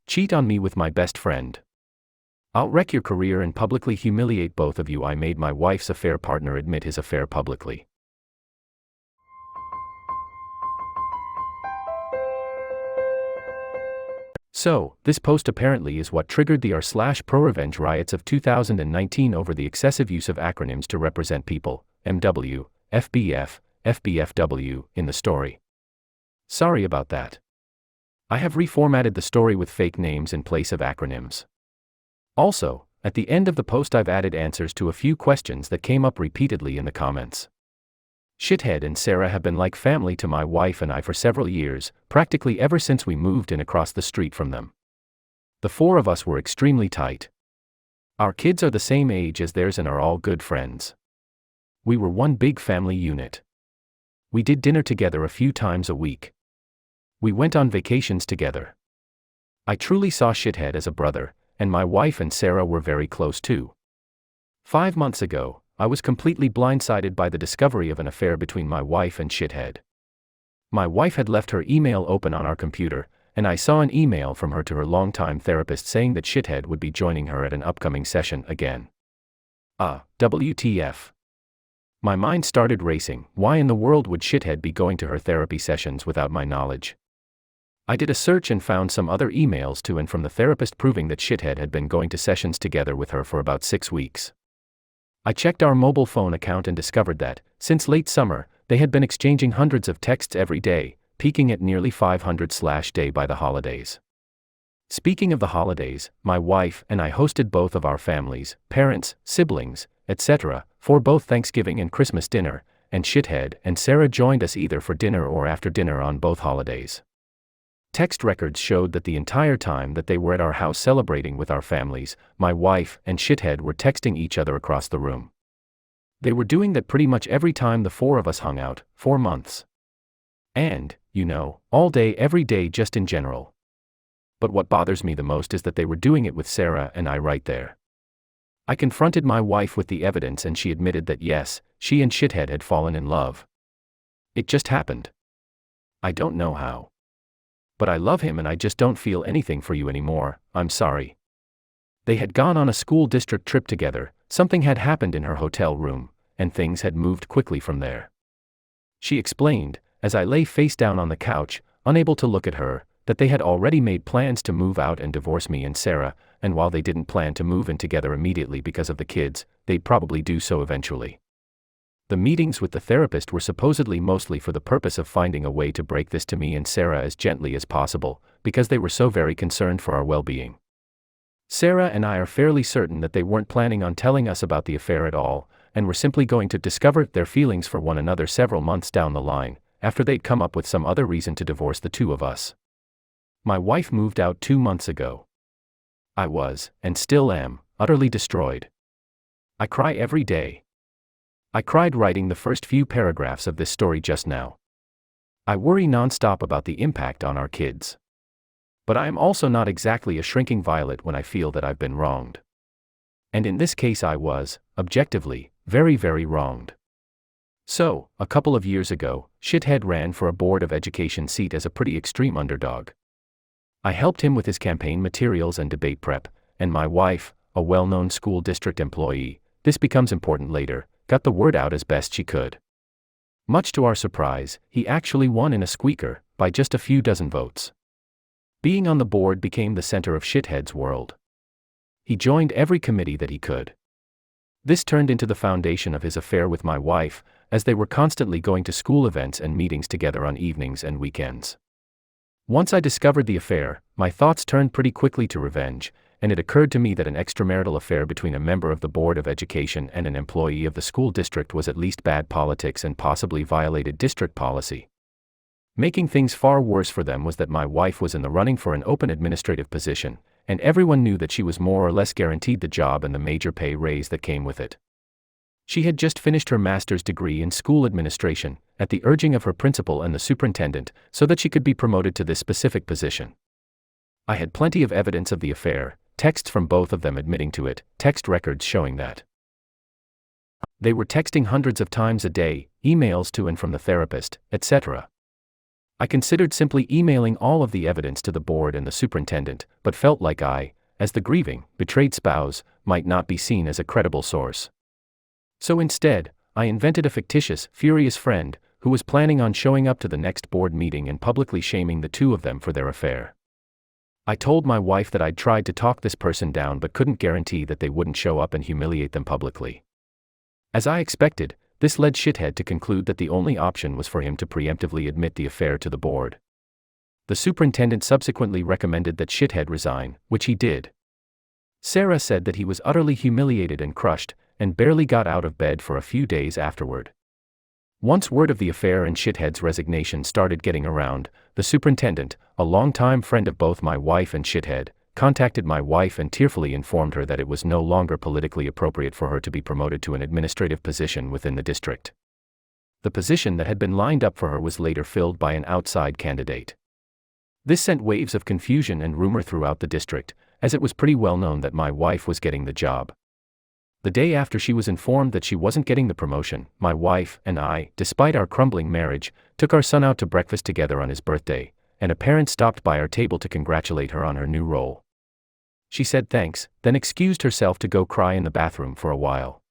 Cheat on me with my best friend. I'll wreck your career and publicly humiliate both of you. I made my wife's affair partner admit his affair publicly. So, this post apparently is what triggered the r/pro-revenge riots of 2019 over the excessive use of acronyms to represent people, MW, FBF, FBFW, in the story. Sorry about that. I have reformatted the story with fake names in place of acronyms. Also, at the end of the post I've added answers to a few questions that came up repeatedly in the comments. Shithead and Sarah have been like family to my wife and I for several years, practically ever since we moved in across the street from them. The four of us were extremely tight. Our kids are the same age as theirs and are all good friends. We were one big family unit. We did dinner together a few times a week. We went on vacations together. I truly saw Shithead as a brother, and my wife and Sarah were very close too. 5 months ago, I was completely blindsided by the discovery of an affair between my wife and Shithead. My wife had left her email open on our computer, and I saw an email from her to her longtime therapist saying that Shithead would be joining her at an upcoming session again. WTF. My mind started racing. Why in the world would Shithead be going to her therapy sessions without my knowledge? I did a search and found some other emails to and from the therapist proving that Shithead had been going to sessions together with her for about 6 weeks. I checked our mobile phone account and discovered that, since late summer, they had been exchanging hundreds of texts every day, peaking at nearly 500/day by the holidays. Speaking of the holidays, my wife and I hosted both of our families, parents, siblings, etc., for both Thanksgiving and Christmas dinner, and Shithead and Sarah joined us either for dinner or after dinner on both holidays. Text records showed that the entire time that they were at our house celebrating with our families, my wife and Shithead were texting each other across the room. They were doing that pretty much every time the four of us hung out, 4 months. And, all day every day just in general. But what bothers me the most is that they were doing it with Sarah and I right there. I confronted my wife with the evidence and she admitted that yes, she and Shithead had fallen in love. It just happened. I don't know how. But I love him and I just don't feel anything for you anymore, I'm sorry. They had gone on a school district trip together, something had happened in her hotel room, and things had moved quickly from there. She explained, as I lay face down on the couch, unable to look at her, that they had already made plans to move out and divorce me and Sarah, and while they didn't plan to move in together immediately because of the kids, they'd probably do so eventually. The meetings with the therapist were supposedly mostly for the purpose of finding a way to break this to me and Sarah as gently as possible, because they were so very concerned for our well-being. Sarah and I are fairly certain that they weren't planning on telling us about the affair at all, and were simply going to discover their feelings for one another several months down the line, after they'd come up with some other reason to divorce the two of us. My wife moved out 2 months ago. I was, and still am, utterly destroyed. I cry every day. I cried writing the first few paragraphs of this story just now. I worry nonstop about the impact on our kids. But I am also not exactly a shrinking violet when I feel that I've been wronged. And in this case I was, objectively, very, very wronged. So, a couple of years ago, Shithead ran for a Board of Education seat as a pretty extreme underdog. I helped him with his campaign materials and debate prep, and my wife, a well-known school district employee, this becomes important later, got the word out as best she could. Much to our surprise, he actually won in a squeaker, by just a few dozen votes. Being on the board became the center of Shithead's world. He joined every committee that he could. This turned into the foundation of his affair with my wife, as they were constantly going to school events and meetings together on evenings and weekends. Once I discovered the affair, my thoughts turned pretty quickly to revenge, and it occurred to me that an extramarital affair between a member of the Board of Education and an employee of the school district was at least bad politics and possibly violated district policy. Making things far worse for them was that my wife was in the running for an open administrative position, and everyone knew that she was more or less guaranteed the job and the major pay raise that came with it. She had just finished her master's degree in school administration, at the urging of her principal and the superintendent, so that she could be promoted to this specific position. I had plenty of evidence of the affair, texts from both of them admitting to it, text records showing that they were texting hundreds of times a day, emails to and from the therapist, etc. I considered simply emailing all of the evidence to the board and the superintendent, but felt like I, as the grieving, betrayed spouse, might not be seen as a credible source. So instead, I invented a fictitious, furious friend, who was planning on showing up to the next board meeting and publicly shaming the two of them for their affair. I told my wife that I'd tried to talk this person down but couldn't guarantee that they wouldn't show up and humiliate them publicly. As I expected, this led Shithead to conclude that the only option was for him to preemptively admit the affair to the board. The superintendent subsequently recommended that Shithead resign, which he did. Sarah said that he was utterly humiliated and crushed, and barely got out of bed for a few days afterward. Once word of the affair and Shithead's resignation started getting around, the superintendent, a longtime friend of both my wife and Shithead, contacted my wife and tearfully informed her that it was no longer politically appropriate for her to be promoted to an administrative position within the district. The position that had been lined up for her was later filled by an outside candidate. This sent waves of confusion and rumor throughout the district, as it was pretty well known that my wife was getting the job. The day after she was informed that she wasn't getting the promotion, my wife and I, despite our crumbling marriage, took our son out to breakfast together on his birthday, and a parent stopped by our table to congratulate her on her new role. She said thanks, then excused herself to go cry in the bathroom for a while.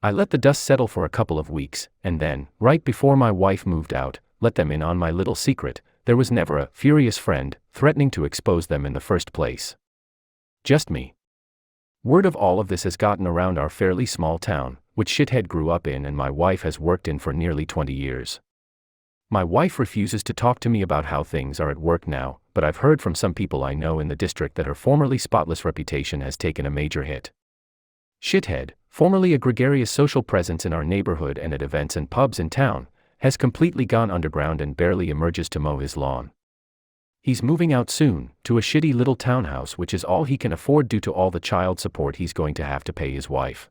I let the dust settle for a couple of weeks, and then, right before my wife moved out, let them in on my little secret. There was never a furious friend threatening to expose them in the first place. Just me. Word of all of this has gotten around our fairly small town, which Shithead grew up in and my wife has worked in for nearly 20 years. My wife refuses to talk to me about how things are at work now, but I've heard from some people I know in the district that her formerly spotless reputation has taken a major hit. Shithead, formerly a gregarious social presence in our neighborhood and at events and pubs in town, has completely gone underground and barely emerges to mow his lawn. He's moving out soon, to a shitty little townhouse which is all he can afford due to all the child support he's going to have to pay his wife.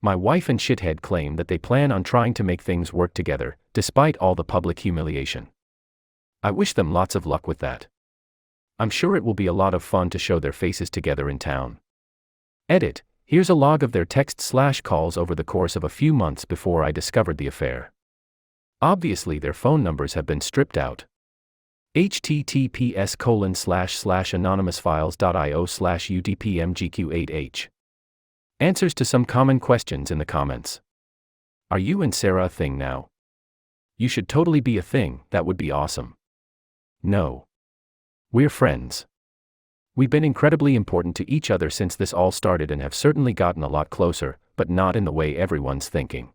My wife and Shithead claim that they plan on trying to make things work together, despite all the public humiliation. I wish them lots of luck with that. I'm sure it will be a lot of fun to show their faces together in town. Edit, here's a log of their text/calls over the course of a few months before I discovered the affair. Obviously their phone numbers have been stripped out. https://anonymousfiles.io/udpmgq8h. Answers to some common questions in the comments. Are you and Sarah a thing now? You should totally be a thing, that would be awesome. No. We're friends. We've been incredibly important to each other since this all started and have certainly gotten a lot closer, but not in the way everyone's thinking.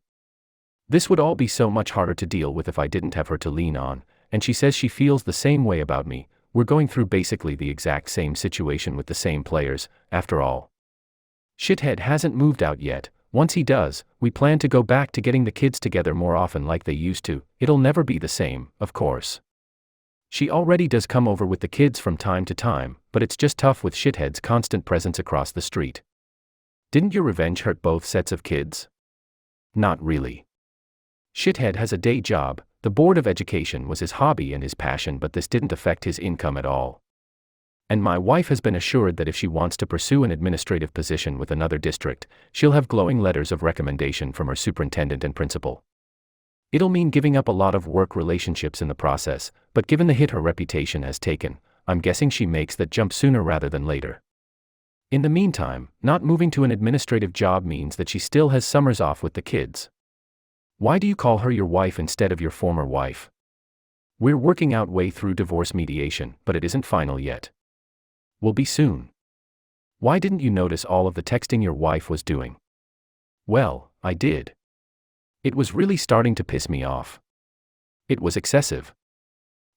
This would all be so much harder to deal with if I didn't have her to lean on, and she says she feels the same way about me. We're going through basically the exact same situation with the same players, after all. Shithead hasn't moved out yet. Once he does, we plan to go back to getting the kids together more often like they used to. It'll never be the same, of course. She already does come over with the kids from time to time, but it's just tough with Shithead's constant presence across the street. Didn't your revenge hurt both sets of kids? Not really. Shithead has a day job. The Board of Education was his hobby and his passion, but this didn't affect his income at all. And my wife has been assured that if she wants to pursue an administrative position with another district, she'll have glowing letters of recommendation from her superintendent and principal. It'll mean giving up a lot of work relationships in the process, but given the hit her reputation has taken, I'm guessing she makes that jump sooner rather than later. In the meantime, not moving to an administrative job means that she still has summers off with the kids. Why do you call her your wife instead of your former wife? We're working our way through divorce mediation, but it isn't final yet. Will be soon. Why didn't you notice all of the texting your wife was doing? Well, I did. It was really starting to piss me off. It was excessive.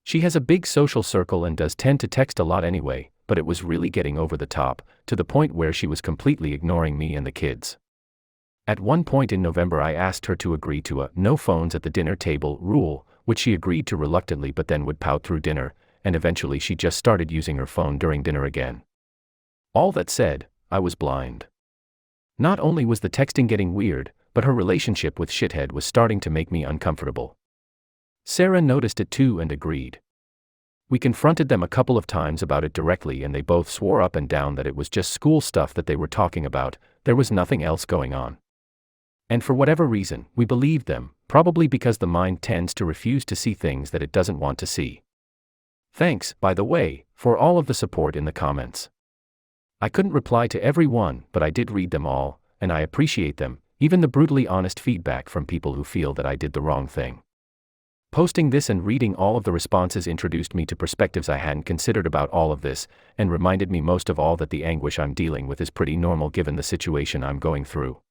She has a big social circle and does tend to text a lot anyway, but it was really getting over the top, to the point where she was completely ignoring me and the kids. At one point in November I asked her to agree to a no phones at the dinner table rule, which she agreed to reluctantly but then would pout through dinner, and eventually she just started using her phone during dinner again. All that said, I was blind. Not only was the texting getting weird, but her relationship with Shithead was starting to make me uncomfortable. Sarah noticed it too and agreed. We confronted them a couple of times about it directly and they both swore up and down that it was just school stuff that they were talking about, there was nothing else going on. And for whatever reason, we believed them, probably because the mind tends to refuse to see things that it doesn't want to see. Thanks, by the way, for all of the support in the comments. I couldn't reply to every one, but I did read them all, and I appreciate them, even the brutally honest feedback from people who feel that I did the wrong thing. Posting this and reading all of the responses introduced me to perspectives I hadn't considered about all of this, and reminded me most of all that the anguish I'm dealing with is pretty normal given the situation I'm going through.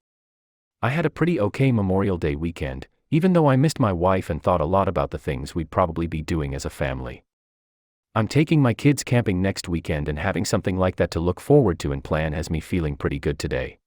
I had a pretty okay Memorial Day weekend, even though I missed my wife and thought a lot about the things we'd probably be doing as a family. I'm taking my kids camping next weekend, and having something like that to look forward to and plan has me feeling pretty good today.